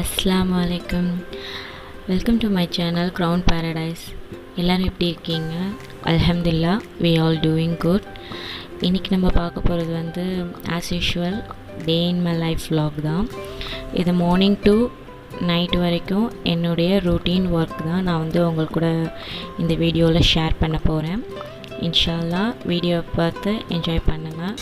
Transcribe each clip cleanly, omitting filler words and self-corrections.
அஸ்ஸலாமு அலைக்கும். Welcome to my channel crown paradise. எல்லோரும் எப்படி இருக்கீங்க? அல்ஹம்துலில்லாஹ், வி ஆல் டூயிங் குட். இன்றைக்கி நம்ம பார்க்க போகிறது வந்து as usual day in my life vlog தான். இது மார்னிங் டு நைட் வரைக்கும் என்னுடைய ரூட்டீன் ஒர்க் தான் நான் வந்து உங்களுக்கு கூட இந்த வீடியோவில் ஷேர் பண்ண போகிறேன். இன்ஷா அல்லாஹ் வீடியோவை பார்த்து என்ஜாய் பண்ணுங்கள்.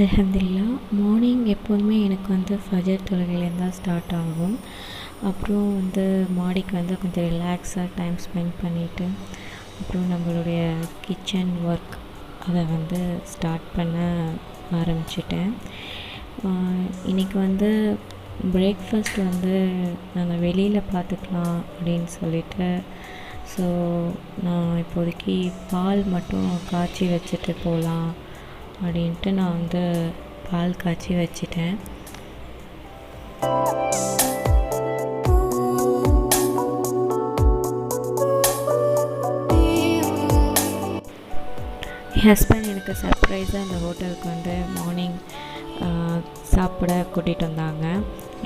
அல்ஹம்துலில்லாஹ், மார்னிங் எப்போதுமே எனக்கு வந்து ஃபஜர் தொழுகையிலேருந்து தான் ஸ்டார்ட் ஆகும். அப்புறம் வந்து மாடிக்கு வந்து கொஞ்சம் ரிலாக்ஸாக டைம் ஸ்பெண்ட் பண்ணிவிட்டு அப்புறம் நம்மளுடைய கிச்சன் ஒர்க் அதை வந்து ஸ்டார்ட் பண்ண ஆரம்பிச்சிட்டேன். இன்றைக்கி வந்து பிரேக்ஃபாஸ்ட் வந்து நாங்கள் வெளியில் பார்த்துக்கலாம் அப்படின்னு சொல்லிட்டு, ஸோ நான் இப்போதைக்கு பால் மட்டும் காய்ச்சி வச்சுட்டு போகலாம் அப்படின்ட்டு நான் வந்து பால் காய்ச்சி வச்சிட்டேன். என் ஹஸ்பண்ட் எனக்கு சர்ப்ரைஸாக அந்த ஹோட்டலுக்கு வந்து மார்னிங் சாப்பிட கூட்டிகிட்டு வந்தாங்க.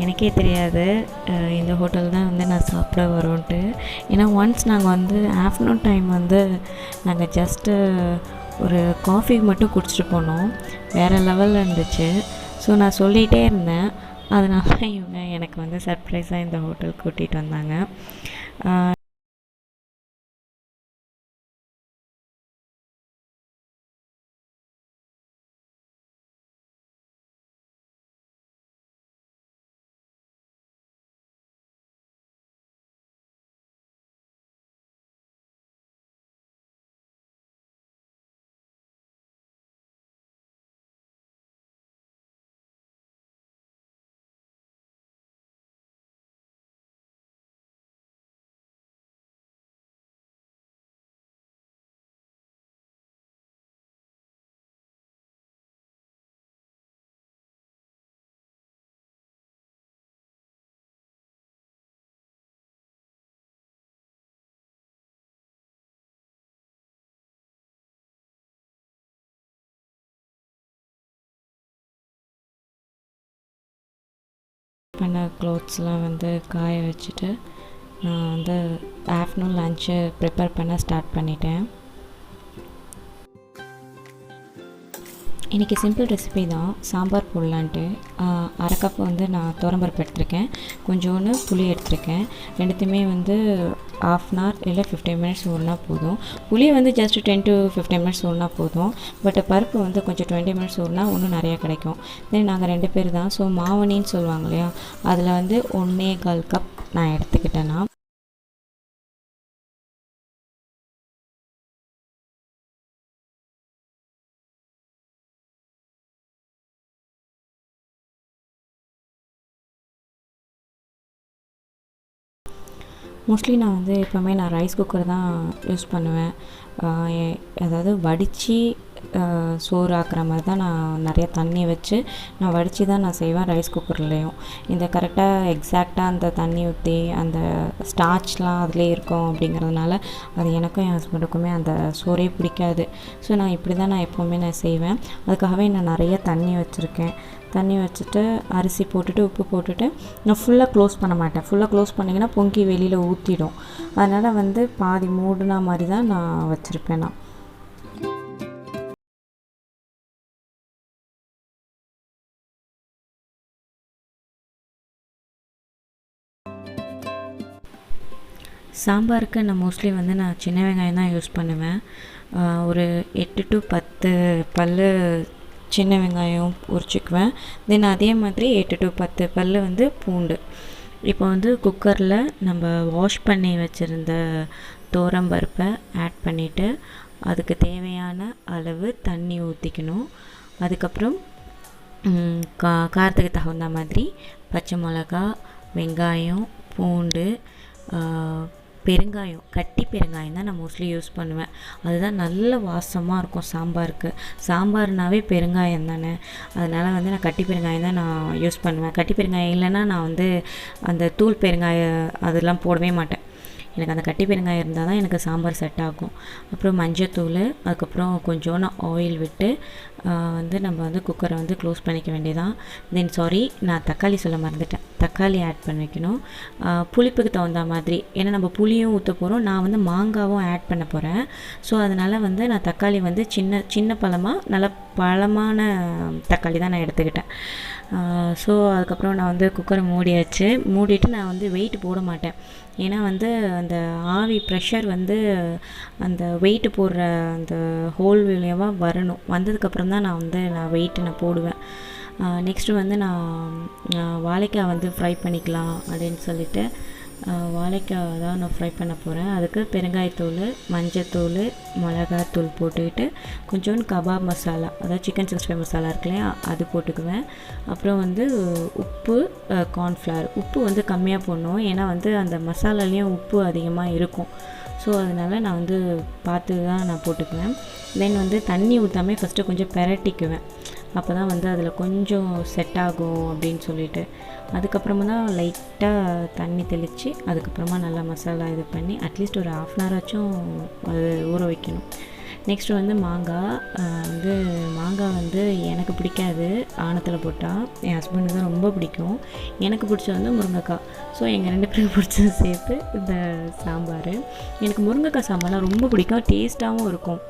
எனக்கே தெரியாது இந்த ஹோட்டல் தான் வந்து நான் சாப்பிட வரோன்ட்டு. ஏன்னா ஒன்ஸ் நாங்கள் வந்து ஆஃப்டர்நூன் டைம் வந்து நாங்கள் ஜஸ்ட்டு ஒரு காஃபி மட்டும் குடிச்சிட்டு போனோம். வேறு லெவலில் இருந்துச்சு. ஸோ நான் சொல்லிகிட்டே இருந்தேன். அதனால இவங்க எனக்கு வந்து சர்ப்ரைஸாக இந்த ஹோட்டலுக்கு கூட்டிகிட்டு வந்தாங்க. பண்ண க்ளோத்ஸ்லாம் வந்து காய வச்சுட்டு நான் வந்து ஆஃப்டர்நூன் லன்ச்சு ப்ரிப்பேர் பண்ண ஸ்டார்ட் பண்ணிட்டேன். இன்றைக்கி சிம்பிள் ரெசிபி தான், சாம்பார் போடலான்ட்டு. அரை கப் வந்து நான் துவரம்பருப்பு எடுத்திருக்கேன், கொஞ்சோண்டு புளி எடுத்திருக்கேன். ரெண்டுத்தையுமே வந்து ½ hour இல்லை 15 minutes ஊறினா போதும். புளி வந்து ஜஸ்ட் 10 to 15 minutes ஊறினா போதும். பட் பருப்பு வந்து கொஞ்சம் 20 minutes ஊறினா இன்னும் நிறையா கிடைக்கும். தென் நாங்கள் 2 பேர் தான். ஸோ மாவனின்னு சொல்லுவாங்க இல்லையா, அதில் வந்து 1.25 கப் நான் எடுத்துக்கிட்டேன்னா. மோஸ்ட்லி நான் வந்து எப்போவுமே ரைஸ் குக்கர் தான் யூஸ் பண்ணுவேன். அதாவது வடித்து சோறு ஆக்குற மாதிரி தான் நான் நிறைய தண்ணி வச்சு நான் வடித்து தான் நான் செய்வேன் ரைஸ் குக்கர்லேயும். இந்த கரெக்டாக எக்ஸாக்டாக அந்த தண்ணி ஊற்றி அந்த ஸ்டார்ச்லாம் அதிலே இருக்கும் அப்படிங்கிறதுனால அது எனக்கும் என் ஹஸ்பண்டுக்குமே அந்த சோறே பிடிக்காது. ஸோ நான் இப்படி தான் நான் எப்போவுமே நான் செய்வேன். அதுக்காகவே நான் நிறைய தண்ணி வச்சுருக்கேன். தண்ணி வச்சுட்டு அரிசி போட்டுட்டு உப்பு போட்டுட்டு நான் ஃபுல்லாக க்ளோஸ் பண்ண மாட்டேன். ஃபுல்லாக க்ளோஸ் பண்ணிங்கன்னா பொங்கி வெளியில் ஊற்றிடும். அதனால் வந்து பாதி மூடினா மாதிரி தான் நான் வச்சுருப்பேன். நான் சாம்பாருக்கு நான் மோஸ்ட்லி வந்து நான் சின்ன வெங்காயம் தான் யூஸ் பண்ணுவேன். ஒரு 8 to 10 பல் சின்ன வெங்காயம் உரிச்சிக்குவேன். தென் அதே மாதிரி 8 to 10 பல் வந்து பூண்டு. இப்போ வந்து குக்கரில் நம்ம வாஷ் பண்ணி வச்சுருந்த துவரம்பருப்பை ஆட் பண்ணிவிட்டு அதுக்கு தேவையான அளவு தண்ணி ஊற்றிக்கணும். அதுக்கப்புறம் காரத்துக்கு தகுந்த மாதிரி பச்சை மிளகா, வெங்காயம், பூண்டு, பெருங்காயம், கட்டி பெருங்காயம் தான் நான் மோஸ்ட்லி யூஸ் பண்ணுவேன். அதுதான் நல்ல வாசமாக இருக்கும் சாம்பாருக்கு. சாம்பார்னாவே பெருங்காயம் தானே, அதனால் வந்து நான் கட்டி பெருங்காயம் தான் நான் யூஸ் பண்ணுவேன். கட்டி பெருங்காயம் இல்லைன்னா நான் வந்து அந்த தூள் பெருங்காயம் அதெல்லாம் போடவே மாட்டேன். எனக்கு அந்த கட்டி பெருங்காயம் இருந்தால் தான் எனக்கு சாம்பார் செட் ஆகும். அப்புறம் மஞ்சத்தூள், அதுக்கப்புறம் கொஞ்சோண்டு ஆயில் விட்டு வந்து நம்ம வந்து குக்கரை வந்து க்ளோஸ் பண்ணிக்க வேண்டியதான். தென் சாரி, நான் தக்காளி சொல்ல மறந்துட்டேன். தக்காளி ஆட் பண்ணிக்கணும், புளிப்புக்கு தகுந்த மாதிரி. ஏன்னா நம்ம புளியும் ஊற்ற போகிறோம், நான் வந்து மாங்காவும் ஆட் பண்ண போகிறேன். ஸோ அதனால் வந்து நான் தக்காளி வந்து சின்ன சின்ன பழமாக நல்ல பழமான தக்காளி தான் நான் எடுத்துக்கிட்டேன். ஸோ அதுக்கப்புறம் நான் வந்து குக்கரை மூடியாச்சு. மூடிட்டு நான் வந்து வெயிட் போட மாட்டேன். ஏன்னா வந்து அந்த ஆவி ப்ரெஷர் வந்து அந்த வெயிட்டு போடுற அந்த ஹோல் வழியாக வரணும். வந்ததுக்கப்புறம் தான் நான் வெயிட்டு நான் போடுவேன். நெக்ஸ்ட்டு வந்து நான் வாழைக்காய் வந்து ஃப்ரை பண்ணிக்கலாம் அப்படின்னு சொல்லிட்டு வாழைக்காய் தான் நான் ஃப்ரை பண்ண போகிறேன். அதுக்கு பெருங்காயத்தூள், மஞ்சத்தூள், மிளகாத்தூள் போட்டுக்கிட்டு கொஞ்சோண்டு கபாப் மசாலா, அதாவது சிக்கன் 65 மசாலா இருக்கு இல்லையா, அது போட்டுக்குவேன். அப்புறம் வந்து உப்பு, கார்ன்ஃப்ளவர். உப்பு வந்து கம்மியாக போடணும், ஏன்னா வந்து அந்த மசாலாலேயும் உப்பு அதிகமாக இருக்கும். ஸோ அதனால் நான் வந்து பார்த்து தான் நான் போட்டுக்குவேன். தென் வந்து தண்ணி ஊற்றாமல் ஃபஸ்ட்டு கொஞ்சம் பெரட்டிக்குவேன். அப்போ தான் வந்து அதில் கொஞ்சம் செட் ஆகும் அப்படின்னு சொல்லிட்டு. அதுக்கப்புறமா தான் லைட்டாக தண்ணி தெளித்து அதுக்கப்புறமா நல்லா மசாலா இது பண்ணி அட்லீஸ்ட் ஒரு 1/2 அன் ஹவர் ஆச்சும் அது ஊற வைக்கணும். நெக்ஸ்ட்டு வந்து மாங்காய் வந்து எனக்கு பிடிக்காது ஆணத்தில் போட்டால், என் ஹஸ்பண்டுக்கு தான் ரொம்ப பிடிக்கும். எனக்கு பிடிச்சது வந்து முருங்கைக்காய். ஸோ எங்கள் 2 பேருக்கு பிடிச்சது சேர்த்து இந்த சாம்பார். எனக்கு முருங்கைக்காய் சாம்பார்லாம் ரொம்ப பிடிக்கும், டேஸ்ட்டாகவும் இருக்கும்.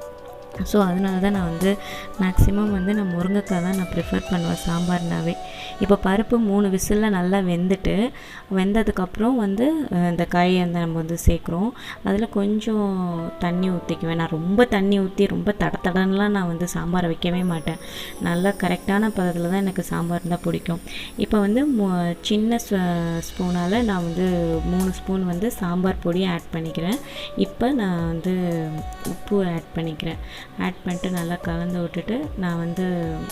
ஸோ அதனால தான் நான் வந்து மேக்ஸிமம் வந்து நான் முருங்கைக்காய் தான் நான் ப்ரிஃபர் பண்ணுவேன் சாம்பார்னாவே. இப்போ பருப்பு 3 விசிலில் நல்லா வெந்ததுக்கப்புறம் வந்து இந்த காயை வந்து நம்ம வந்து சேர்க்குறோம். அதில் கொஞ்சம் தண்ணி ஊற்றிக்குவேன். நான் ரொம்ப தண்ணி ஊற்றி ரொம்ப தடத்தடன்லாம் நான் வந்து சாம்பாரை வைக்கவே மாட்டேன். நல்லா கரெக்டான பதத்தில் தான் எனக்கு சாம்பார் இருந்தால் பிடிக்கும். இப்போ வந்து சின்ன ஸ்பூனால் நான் வந்து 3 ஸ்பூன் வந்து சாம்பார் பொடியை ஆட் பண்ணிக்கிறேன். இப்போ நான் வந்து உப்பு ஆட் பண்ணிக்கிறேன். ஆட் பண்ணிட்டு நல்லா கலந்து விட்டுட்டு நான் வந்து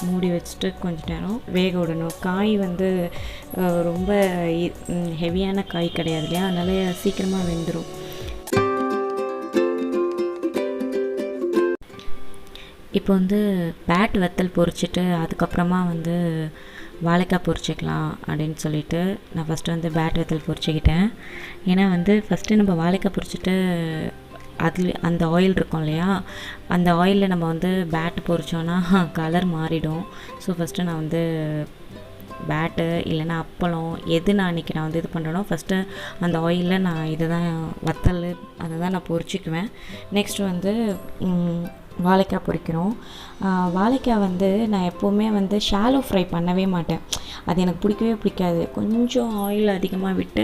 மூடி வச்சுட்டு கொஞ்ச நேரம் வேக விடணும். காய் வந்து ரொம்ப ஹெவியான காய் கிடையாது இல்லையா, அதனால் சீக்கிரமாக வெந்துடும். இப்போ வந்து பேட் வத்தல் பொரிச்சிட்டு அதுக்கப்புறமா வந்து வாழைக்காய் பொரிச்சிக்கலாம் அப்படின்னு சொல்லிட்டு நான் ஃபஸ்ட்டு வந்து பேட் வத்தல் பொரிச்சிக்கிட்டேன். ஏன்னா வந்து ஃபஸ்ட்டு நம்ம வாழைக்காய் பொரிச்சிட்டு அதில் அந்த ஆயில் இருக்கும் இல்லையா, அந்த ஆயிலில் நம்ம வந்து பேட்டு பொரிச்சோன்னா கலர் மாறிடும். ஸோ ஃபஸ்ட்டு நான் வந்து பேட்டு இல்லைன்னா அப்பளம் எது நான் அன்றைக்கி நான் வந்து இது பண்ணுறேனோ ஃபஸ்ட்டு அந்த ஆயிலில் நான் இதுதான் வத்தல் அதை தான் நான் பொரிச்சிக்குவேன். நெக்ஸ்ட்டு வந்து வாழைக்காய் பொரிக்கிறோம். வாழைக்காய் வந்து நான் எப்போவுமே வந்து ஷாலோ ஃப்ரை பண்ணவே மாட்டேன். அது எனக்கு பிடிக்கவே பிடிக்காது. கொஞ்சம் ஆயில் அதிகமாக விட்டு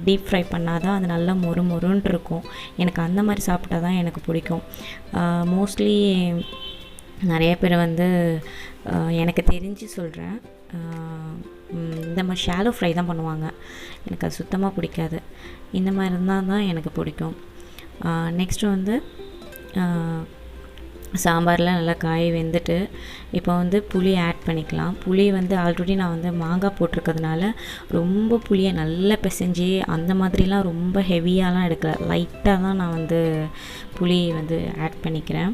டீப் ஃப்ரை பண்ணால் தான் அது நல்லா மொறுன்னு இருக்கும். எனக்கு அந்த மாதிரி சாப்பிட்டா தான் எனக்கு பிடிக்கும். மோஸ்ட்லி நிறைய பேர் வந்து எனக்கு தெரிஞ்சு சொல்கிறேன், இந்த மாதிரி ஷாலோ ஃப்ரை தான் பண்ணுவாங்க. எனக்கு அது சுத்தமாக பிடிக்காது. இந்த மாதிரி இருந்தால் தான் எனக்கு பிடிக்கும். நெக்ஸ்ட்டு வந்து சாம்பாரில் நல்லா காய் வெந்துட்டு இப்போ வந்து புளி ஆட் பண்ணிக்கலாம். புளி வந்து ஆல்ரெடி நான் வந்து மாங்காய் போட்டிருக்கிறதுனால ரொம்ப புளியை நல்லா பிசைஞ்சு அந்த மாதிரிலாம் ரொம்ப ஹெவியாலாம் எடுக்கல, லைட்டாக தான் நான் வந்து புளி வந்து ஆட் பண்ணிக்கிறேன்.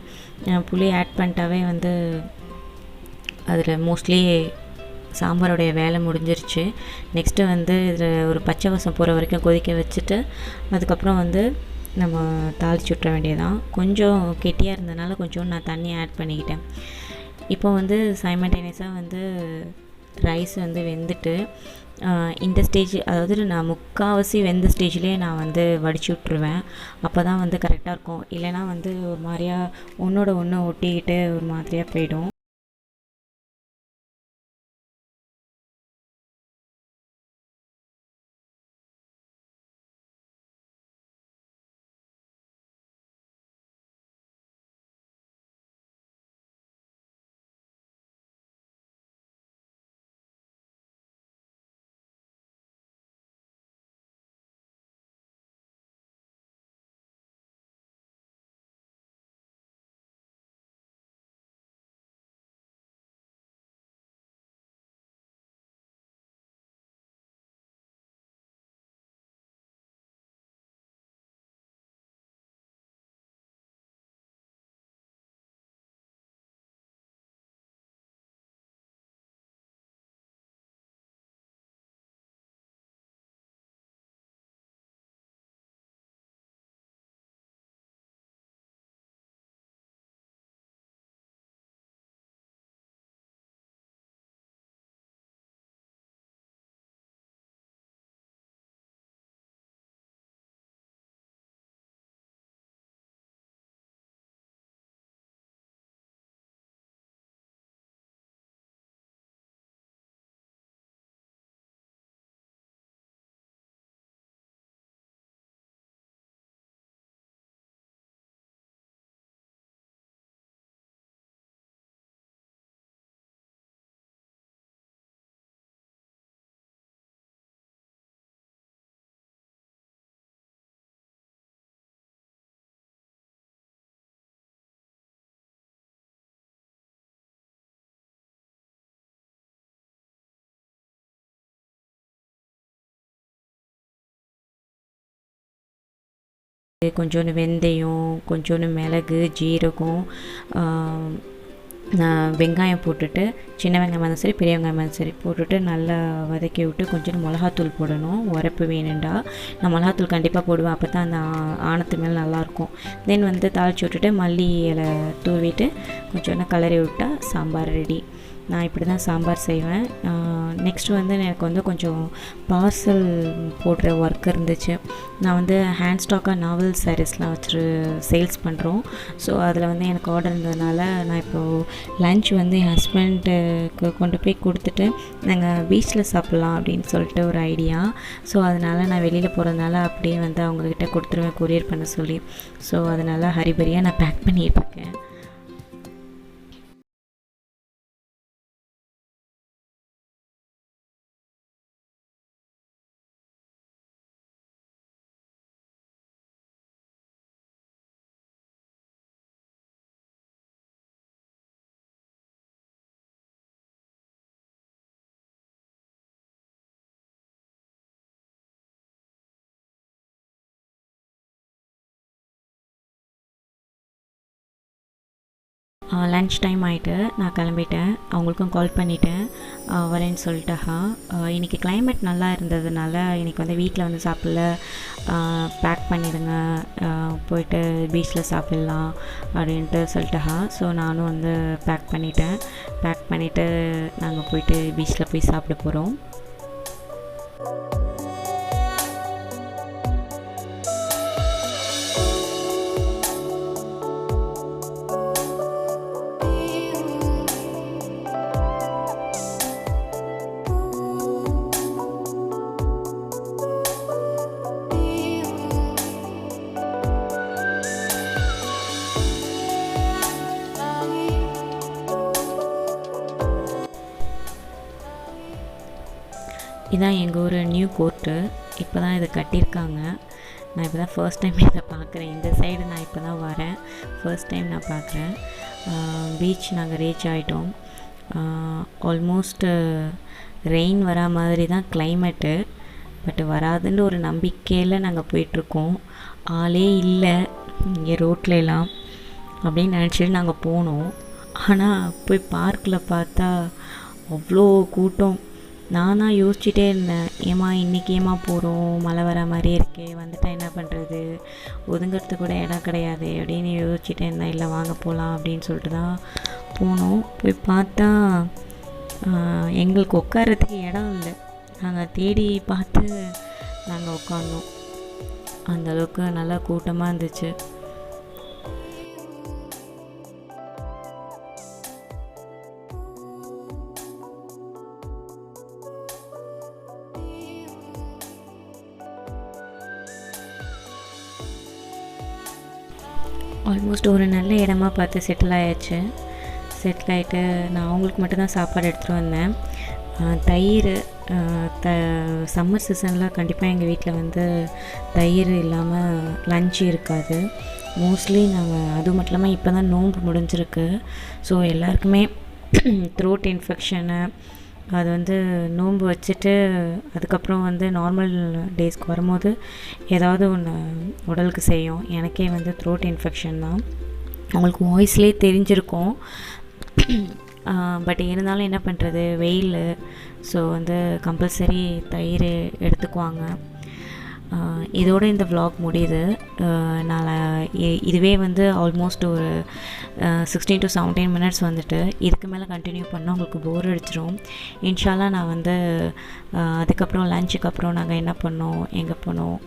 புளி ஆட் பண்ணிட்டாவே வந்து அதில் மோஸ்ட்லி சாம்பாரோடைய வேலை முடிஞ்சிருச்சு. நெக்ஸ்ட்டு வந்து இதில் ஒரு பச்சை வாசம் போகிற வரைக்கும் கொதிக்க வச்சுட்டு அதுக்கப்புறம் வந்து நம்ம தாளிச்சு விட்ற வேண்டியதான். கொஞ்சம் கெட்டியாக இருந்ததுனால கொஞ்சம் நான் தண்ணி ஆட் பண்ணிக்கிட்டேன். இப்போ வந்து சைமல்டேனியஸாக வந்து ரைஸ் வந்து வெந்துட்டு இந்த ஸ்டேஜ், அதாவது நான் முக்கால்வாசி வெந்த ஸ்டேஜ்லேயே நான் வந்து வடித்து விட்ருவேன். அப்போ தான் வந்து கரெக்டாக இருக்கும். இல்லைனா வந்து ஒரு மாதிரியா ஒன்றோட ஒன்று ஒட்டிக்கிட்டு ஒரு மாதிரியாக போயிடும். கொஞ்சோண்டு வெந்தயம், கொஞ்சோண்டு மிளகு, ஜீரகம், வெங்காயம் போட்டுட்டு, சின்ன வெங்காயம் இருந்தாலும் சரி பெரிய வெங்காயம் இருந்தாலும் சரி போட்டுட்டு நல்லா வதக்கி விட்டு கொஞ்சோண்டு மிளகாத்தூள் போடணும். உரப்பு வேணுண்டா நான் மிளகாத்தூள் கண்டிப்பாக போடுவேன், அப்போ தான் அந்த ஆணத்து மேலே நல்லாயிருக்கும். தென் வந்து தாளித்து விட்டுட்டு மல்லி இலை தூவிட்டு கொஞ்சோண்டு கலரி விட்டால் சாம்பார் ரெடி. நான் இப்படி தான் சாம்பார் செய்வேன். நெக்ஸ்ட்டு வந்து எனக்கு வந்து கொஞ்சம் பார்சல் போடுற ஒர்க் இருந்துச்சு. நான் வந்து ஹேண்ட் ஸ்டாக்காக நாவல் சாரீஸ்லாம் வச்சுட்டு சேல்ஸ் பண்ணுறோம். ஸோ அதில் வந்து எனக்கு ஆர்டர் இருந்ததுனால நான் இப்போது லன்ச் வந்து என் ஹஸ்பண்டுக்கு கொண்டு போய் கொடுத்துட்டு நாங்கள் பீச்சில் சாப்பிட்லாம் அப்படின்னு சொல்லிட்டு ஒரு ஐடியா. ஸோ அதனால் நான் வெளியில் போகிறதுனால அப்படியே வந்து அவங்கக்கிட்ட கொடுத்துருவேன் கொரியர் பண்ண சொல்லி. ஸோ அதனால் ஹரிபரியாக நான் பேக் பண்ணிகிட்ருக்கேன். லன்ச் டைம் ஆகிட்டு நான் கிளம்பிட்டேன். அவங்களுக்கும் கால் பண்ணிவிட்டேன் வரேன்னு சொல்லிட்டாக்கா. இன்றைக்கி கிளைமேட் நல்லா இருந்ததுனால இன்றைக்கி வந்து வீட்டில் வந்து சாப்பிடல, பேக் பண்ணிடுங்க, போயிட்டு பீச்சில் சாப்பிட்லாம் அப்படின்ட்டு சொல்லிட்டாக்கா. ஸோ நானும் வந்து பேக் பண்ணிவிட்டு நாங்கள் போயிட்டு பீச்சில் போய் சாப்பிட போகிறோம். இதான் எங்கள் ஊர் நியூ கோர்ட்டு. இப்போ தான் இதை கட்டியிருக்காங்க. நான் இப்போ தான் ஃபர்ஸ்ட் டைம் இதை பார்க்குறேன். இந்த சைடு நான் இப்போ தான் வரேன், ஃபர்ஸ்ட் டைம் நான் பார்க்குறேன். பீச் நாங்கள் ரீச் ஆகிட்டோம். ஆல்மோஸ்ட்டு ரெயின் வரா மாதிரி தான் கிளைமேட்டு, பட் வராதுன்னு ஒரு நம்பிக்கையில் நாங்கள் போயிட்டுருக்கோம். ஆளே இல்லை இங்கே ரோட்லலாம் அப்படின்னு நினச்சிட்டு நாங்கள் போனோம். ஆனால் போய் பார்க்கில் பார்த்தா அவ்வளோ கூட்டம். நான் தான் யோசிச்சுட்டே இருந்தேன், ஏம்மா இன்றைக்கி ஏம்மா போகிறோம், மழை வர மாதிரியே இருக்கே, வந்துட்டால் என்ன பண்ணுறது, ஒதுங்கிறதுக்கு கூட இடம் கிடையாது அப்படின்னு யோசிச்சுட்டே இருந்தேன். இல்லை வாங்க போகலாம் அப்படின்னு சொல்லிட்டு தான் போனோம். போய் பார்த்தா எங்களுக்கு உட்கார்றதுக்கு இடம் இல்லை. நாங்கள் தேடி பார்த்து நாங்கள் உட்காந்தோம். அந்தளவுக்கு நல்லா கூட்டமாக இருந்துச்சு. ஆல்மோஸ்ட் ஒரு நல்ல இடமா பார்த்து செட்டில் ஆகிட்டு நான் அவங்களுக்கு மட்டும்தான் சாப்பாடு எடுத்துகிட்டு வந்தேன். தயிர், சம்மர் சீசனில் கண்டிப்பாக எங்கள் வீட்டில் வந்து தயிர் இல்லாமல் லன்ச் இருக்காது. மோஸ்ட்லி நாங்கள் அது மட்டும் இல்லாமல் இப்போ தான் நோன்பு முடிஞ்சிருக்கு. ஸோ எல்லாருக்குமே த்ரோட் இன்ஃபெக்ஷனு, அது வந்து நோன்பு வச்சுட்டு அதுக்கப்புறம் வந்து நார்மல் டேஸ்க்கு வரும்போது ஏதாவது ஒன்று உடலுக்கு செய்யும். எனக்கே வந்து த்ரோட் இன்ஃபெக்ஷன் தான், அவங்களுக்கு வாய்ஸ்லேயே தெரிஞ்சிருக்கும். பட் இருந்தாலும் என்ன பண்ணுறது, வெயில். ஸோ வந்து கம்பல்சரி தயிர் எடுத்துக்குவாங்க. இதோடு இந்த vlog முடியுது. நான் இதுவே வந்து ஆல்மோஸ்ட் ஒரு 16 to 17 மினிட்ஸ் வந்துட்டு இதுக்கு மேலே கண்டினியூ பண்ணால் உங்களுக்கு போர் அடிச்சிடும். இன்ஷால்லா நான் வந்து அதுக்கப்புறம் லஞ்சுக்கு அப்புறம் நாங்கள் என்ன பண்ணோம், எங்கே போனோம்,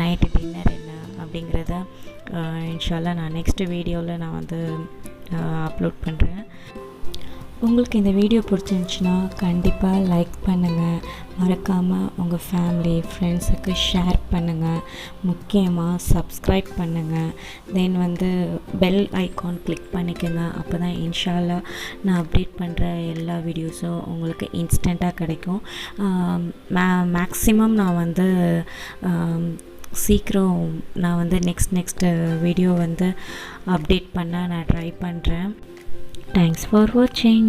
நைட்டு டின்னர் என்ன அப்படிங்கிறத இன்ஷால்லா நான் நெக்ஸ்ட் வீடியோவில் நான் வந்து அப்லோட் பண்ணுறேன். உங்களுக்கு இந்த வீடியோ பிடிச்சிருந்துச்சின்னா கண்டிப்பாக லைக் பண்ணுங்கள், மறக்காமல் உங்கள் ஃபேமிலி ஃப்ரெண்ட்ஸுக்கு ஷேர் பண்ணுங்கள், முக்கியமாக சப்ஸ்கிரைப் பண்ணுங்கள். தென் வந்து பெல் ஐக்கான் கிளிக் பண்ணிக்கோங்க. அப்போ தான் இன்ஷால்லா நான் அப்டேட் பண்ணுற எல்லா வீடியோஸும் உங்களுக்கு இன்ஸ்டண்ட்டாக கிடைக்கும். மேக்ஸிமம் நான் வந்து சீக்கிரம் நான் வந்து நெக்ஸ்ட்டு வீடியோ வந்து அப்டேட் பண்ண நான் ட்ரை பண்ணுறேன். Thanks for watching.